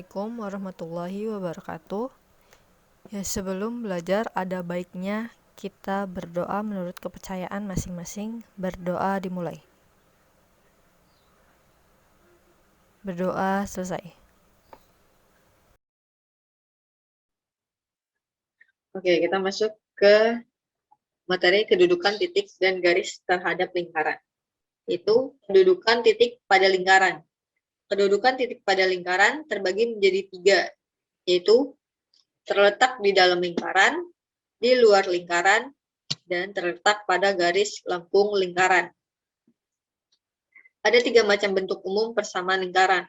Assalamualaikum warahmatullahi wabarakatuh. Ya, sebelum belajar ada baiknya kita berdoa menurut kepercayaan masing-masing. Berdoa dimulai. Berdoa selesai. Oke, kita masuk ke materi kedudukan titik dan garis terhadap lingkaran. Itu kedudukan titik pada lingkaran. Kedudukan titik pada lingkaran terbagi menjadi 3, yaitu terletak di dalam lingkaran, di luar lingkaran, dan terletak pada garis lengkung lingkaran. Ada 3 macam bentuk umum persamaan lingkaran.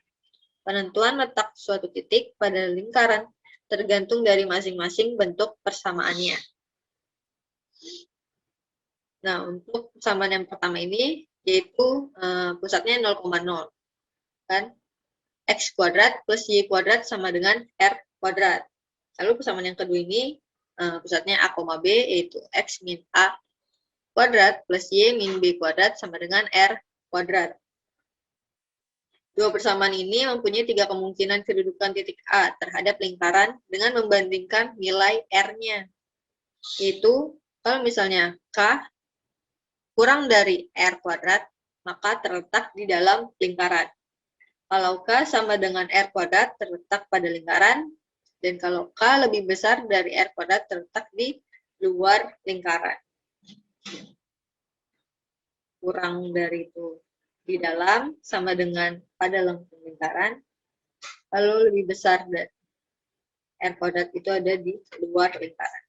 Penentuan letak suatu titik pada lingkaran tergantung dari masing-masing bentuk persamaannya. Nah, untuk persamaan yang pertama ini, yaitu pusatnya 0,0. Kan? X kuadrat plus Y kuadrat sama dengan R kuadrat. Lalu persamaan yang kedua ini, pusatnya A, B, yaitu X min A kuadrat plus Y min B kuadrat sama dengan R kuadrat. Dua persamaan ini mempunyai 3 kemungkinan kedudukan titik A terhadap lingkaran dengan membandingkan nilai R-nya. Yaitu, kalau misalnya K kurang dari R kuadrat, maka terletak di dalam lingkaran. Kalau K sama dengan R kuadrat, terletak pada lingkaran. Dan kalau K lebih besar dari R kuadrat, terletak di luar lingkaran. Kurang dari itu di dalam, sama dengan pada lengkung lingkaran. Lalu lebih besar dari R kuadrat itu ada di luar lingkaran.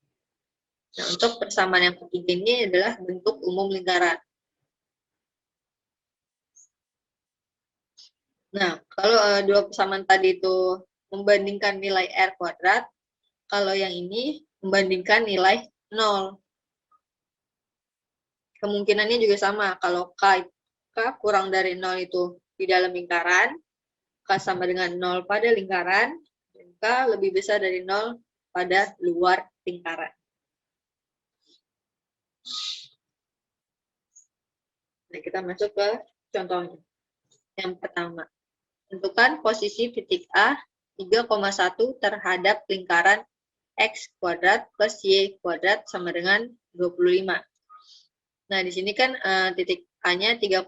Nah, untuk persamaan yang ketiga ini adalah bentuk umum lingkaran. Nah, kalau dua persamaan tadi itu membandingkan nilai R kuadrat, kalau yang ini membandingkan nilai 0. Kemungkinannya juga sama, kalau K kurang dari 0 itu di dalam lingkaran, K sama dengan 0 pada lingkaran, dan K lebih besar dari 0 pada luar lingkaran. Nah, kita masuk ke contohnya. Yang pertama, tentukan posisi titik A 3,1 terhadap lingkaran X kuadrat plus Y kuadrat sama dengan 25. Nah, di sini kan titik A-nya 3,1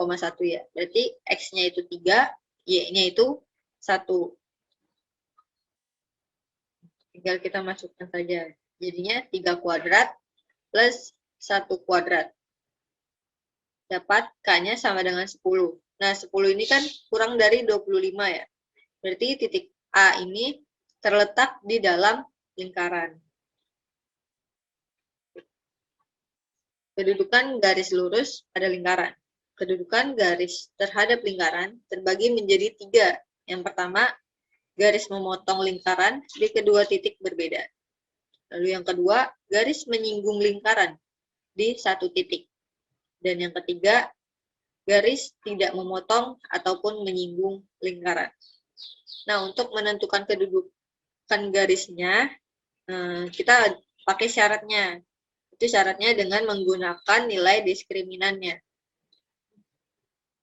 ya. Berarti X-nya itu 3, Y-nya itu 1. Tinggal kita masukkan saja. Jadinya 3 kuadrat plus 1 kuadrat. Dapat K-nya sama dengan 10. Nah, 10 ini kan kurang dari 25 ya. Berarti titik A ini terletak di dalam lingkaran. Kedudukan garis lurus pada lingkaran. Kedudukan garis terhadap lingkaran terbagi menjadi 3. Yang pertama, garis memotong lingkaran di kedua titik berbeda. Lalu yang kedua, garis menyinggung lingkaran di satu titik. Dan yang ketiga, garis tidak memotong ataupun menyinggung lingkaran. Nah, untuk menentukan kedudukan garisnya, kita pakai syaratnya. Itu syaratnya dengan menggunakan nilai diskriminannya.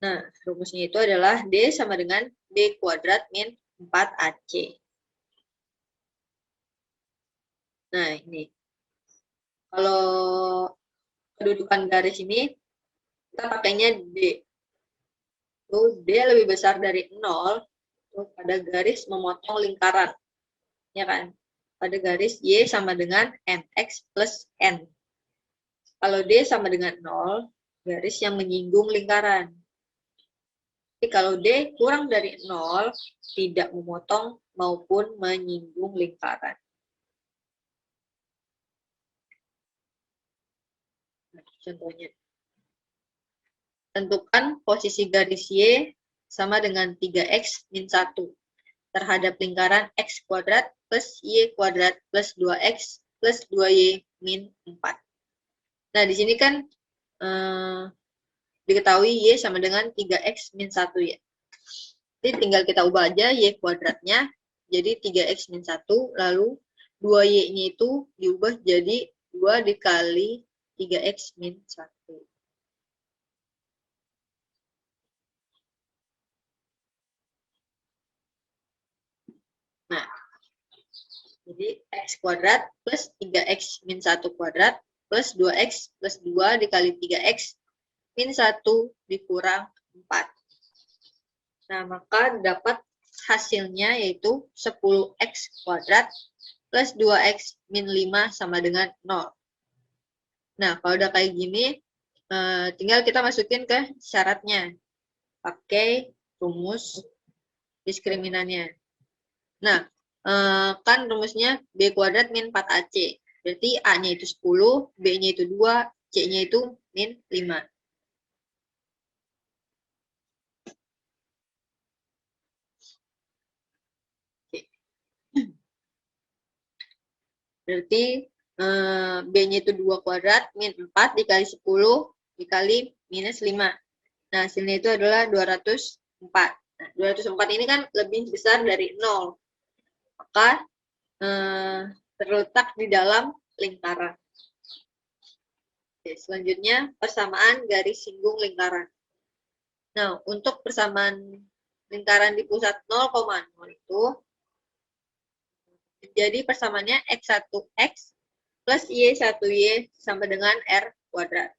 Nah, rumusnya itu adalah D sama dengan D kuadrat min 4AC. Nah, ini. Kalau kedudukan garis ini, kita pakainya D. Tuh, D lebih besar dari 0 tuh, pada garis memotong lingkaran. Ya kan? Pada garis Y sama dengan MX plus N. Kalau D sama dengan 0, garis yang menyinggung lingkaran. Tapi kalau D kurang dari 0, tidak memotong maupun menyinggung lingkaran. Nah, contohnya. Tentukan posisi garis Y sama dengan 3X min 1 terhadap lingkaran X kuadrat plus Y kuadrat plus 2X plus 2Y min 4. Nah, di sini kan diketahui Y sama dengan 3X min 1 ya. Jadi tinggal kita ubah aja Y kuadratnya jadi 3X min 1, lalu 2Y-nya itu diubah jadi 2 dikali 3X min 1. Nah, jadi x kuadrat plus 3x min 1 kuadrat plus 2x plus 2 dikali 3x min 1 dikurang 4. Nah, maka dapat hasilnya yaitu 10x kuadrat plus 2x min 5 sama dengan 0. Nah, kalau udah kayak gini, tinggal kita masukin ke syaratnya. Pakai rumus diskriminannya. Nah, kan rumusnya B kuadrat min 4AC. Berarti A-nya itu 10, B-nya itu 2, C-nya itu min 5. Berarti B-nya itu 2 kuadrat min 4 dikali 10 dikali minus 5. Nah, hasilnya itu adalah 204. Nah, 204 ini kan lebih besar dari 0. Maka terletak di dalam lingkaran. Oke, selanjutnya persamaan garis singgung lingkaran. Nah, untuk persamaan lingkaran di pusat 0,0 itu jadi persamaannya x1x plus y1y sama dengan r kuadrat.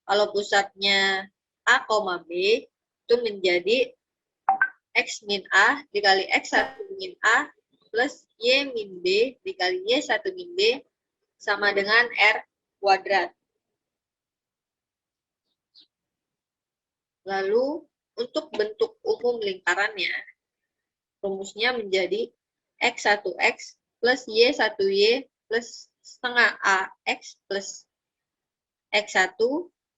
Kalau pusatnya a, B itu menjadi x min a dikali x1 min a plus y min b dikali y1 min b sama dengan r kuadrat. Lalu untuk bentuk umum lingkarannya, rumusnya menjadi x1x plus y1y plus setengah ax plus x1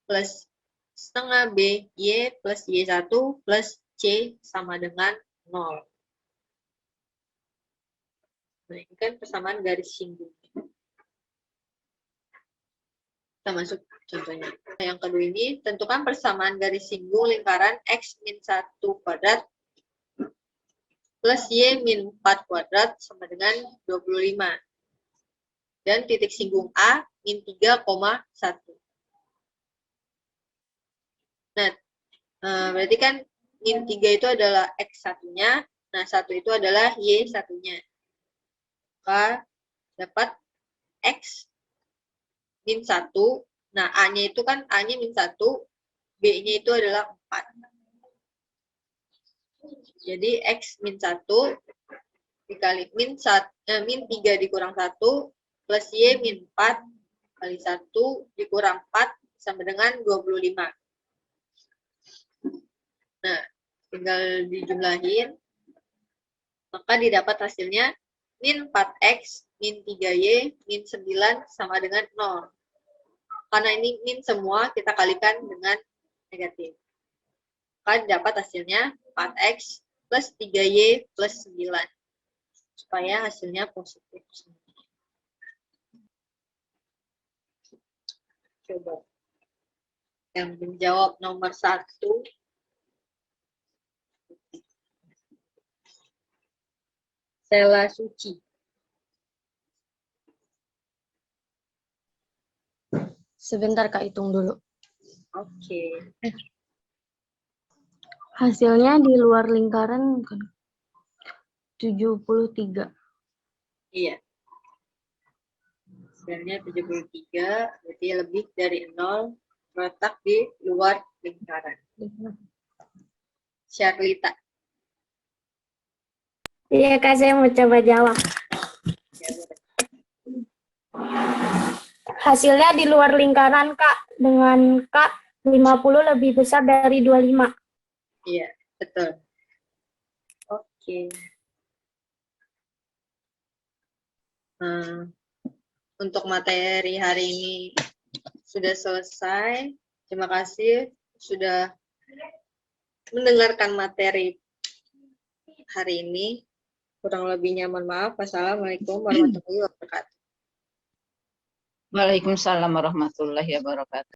plus setengah b y plus y1 plus c sama dengan 0. Nah, ini kan persamaan garis singgung. Kita masuk contohnya. Nah, yang kedua ini, tentukan persamaan garis singgung lingkaran x min 1 kuadrat plus y min 4 kuadrat sama dengan 25. Dan titik singgung A min 3,1. Nah, berarti kan min 3 itu adalah x1-nya, nah 1 itu adalah y1-nya. Maka dapat x min 1, nah A-nya itu kan A-nya min 1, B-nya itu adalah 4. Jadi x min 1 dikali min 3 dikurang 1 plus y min 4 kali 1 dikurang 4 sama dengan 25. Nah, tinggal dijumlahin, maka didapat hasilnya min 4x min 3y min 9 sama dengan 0. Karena ini min semua, kita kalikan dengan negatif. Maka dapat hasilnya 4x plus 3y plus 9. Supaya hasilnya positif. Coba. Yang menjawab nomor 1. Sela Suci. Sebentar Kak, hitung dulu. Oke. Hasilnya di luar lingkaran 73. Iya. Hasilnya 73, berarti lebih dari 0, terletak di luar lingkaran. Syarlita. Iya Kak, saya mau coba jawab. Ya, boleh. Hasilnya di luar lingkaran Kak, dengan Kak 50 lebih besar dari 25. Iya, betul. Oke. Untuk materi hari ini sudah selesai. Terima kasih sudah mendengarkan materi hari ini. Kurang lebihnya mohon maaf. Wassalamualaikum warahmatullahi wabarakatuh. Waalaikumsalam warahmatullahi wabarakatuh.